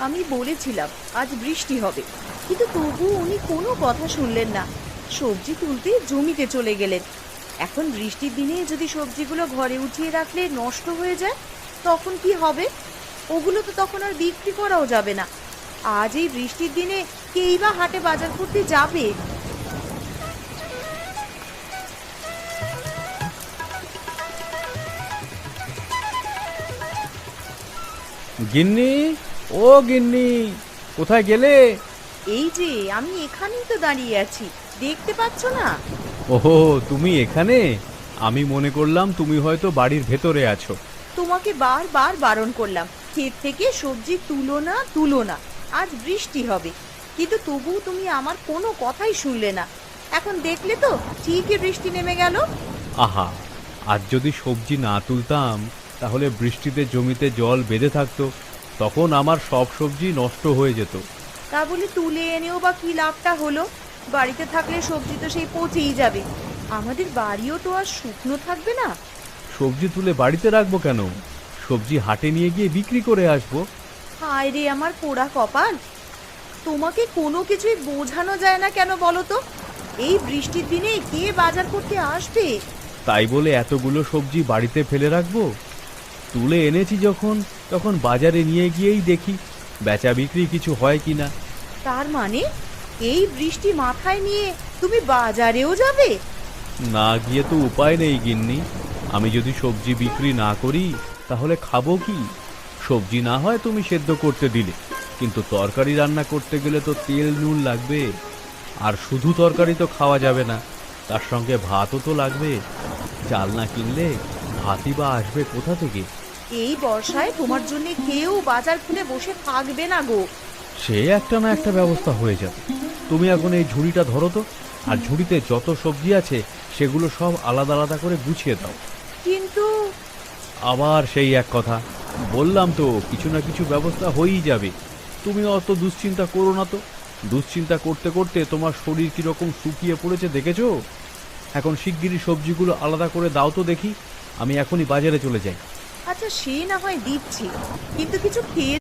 আমি বলেছিলাম আজ বৃষ্টি হবে, কিন্তু তবু উনি কোনো কথা শুনলেন না। সবজি তুলতে জমিতে চলে গেলেন। এখন বৃষ্টির দিনে যদি সবজিগুলো ঘরে উঠিয়ে রাখলে নষ্ট হয়ে যায়, তখন কি হবে? ওগুলো তো তখন আর বিক্রি করাও যাবে না। আজ এই বৃষ্টির দিনে কেই বা হাটে বাজার করতে যাবে? গিন্নি, ও গিন্নি, কোথায় গেলে? এই যে আমি এখানেই তো দাঁড়িয়ে আছি, দেখতে পাচ্ছ না? ওহো, তুমি এখানে? আমি মনে করলাম তুমি হয়তো বাড়ির ভেতরে আছো। তোমাকে বারবার বারণ করলাম ক্ষেত থেকে সবজি তুলো না, তুলো না, আজ বৃষ্টি হবে, কিন্তু তবুও তুমি আমার কোনো কথাই শুনলে না। এখন দেখলে তো ঠিকই বৃষ্টি নেমে গেল। আহা, আজ যদি সবজি না তুলতাম তাহলে বৃষ্টিতে জমিতে জল বেঁধে থাকতো, তখন আমার সব সবজি নষ্ট হয়ে যেত। তা বলে তুলে এনেও বা কি লাভটা হলো? বাড়িতে থাকলে সবজি তো সেই পচেই যাবে। আমাদের বাড়িও তো আর শুকনো থাকবে না। সবজি তুলে বাড়িতে রাখবো কেন? সবজি হাটে নিয়ে গিয়ে বিক্রি করে আসবো। হায় রে আমার পোড়া কপাল! তোমাকে কোনো কিছুই বোঝানো যায় না কেন বলো তো? এই বৃষ্টির দিনে কে বাজার করতে আসবে? তাই বলে এতগুলো সবজি বাড়িতে ফেলে রাখবো? তুলে এনেছি যখন, তখন বাজারে নিয়ে গিয়েই দেখি বেচা বিক্রি কিছু হয় কিনা। তার মানে এই বৃষ্টি মাথায় নিয়ে তুমি বাজারেও যাবে? না গিয়ে তো উপায় নেই গিন্নি। আমি যদি সবজি বিক্রি না করি তাহলে খাবো কি? সবজি না হয় তুমি সেদ্ধ করতে দিলে, কিন্তু তরকারি রান্না করতে গেলে তো তেল নুন লাগবে। আর শুধু তরকারি তো খাওয়া যাবে না, তার সঙ্গে ভাতও তো লাগবে। চাল না কিনলে ভাতই বা আসবে কোথা থেকে? এই বর্ষায় তোমার জন্য কেউ বাজার খুলে বসে থাকবে না গো। সে একটা না একটা ব্যবস্থা হয়ে যাবে। তুমি এখন এই ঝুড়িটা ধরো তো, আর ঝুড়িতে যত সবজি আছে সেগুলো সব আলাদা আলাদা করে গুছিয়ে দাও। কিন্তু আবার সেই এক কথা, বললাম তো কিছু না কিছু ব্যবস্থা হয়েই যাবে। তুমি অত দুশ্চিন্তা করো না তো। দুশ্চিন্তা করতে করতে তোমার শরীর কিরকম শুকিয়ে পড়েছে দেখেছো? এখন শিগগিরই সবজিগুলো আলাদা করে দাও তো দেখি। আমি এখনই বাজারে চলে যাই। আচ্ছা, সে না হয় দিচ্ছি, কিন্তু কিছু খেয়ে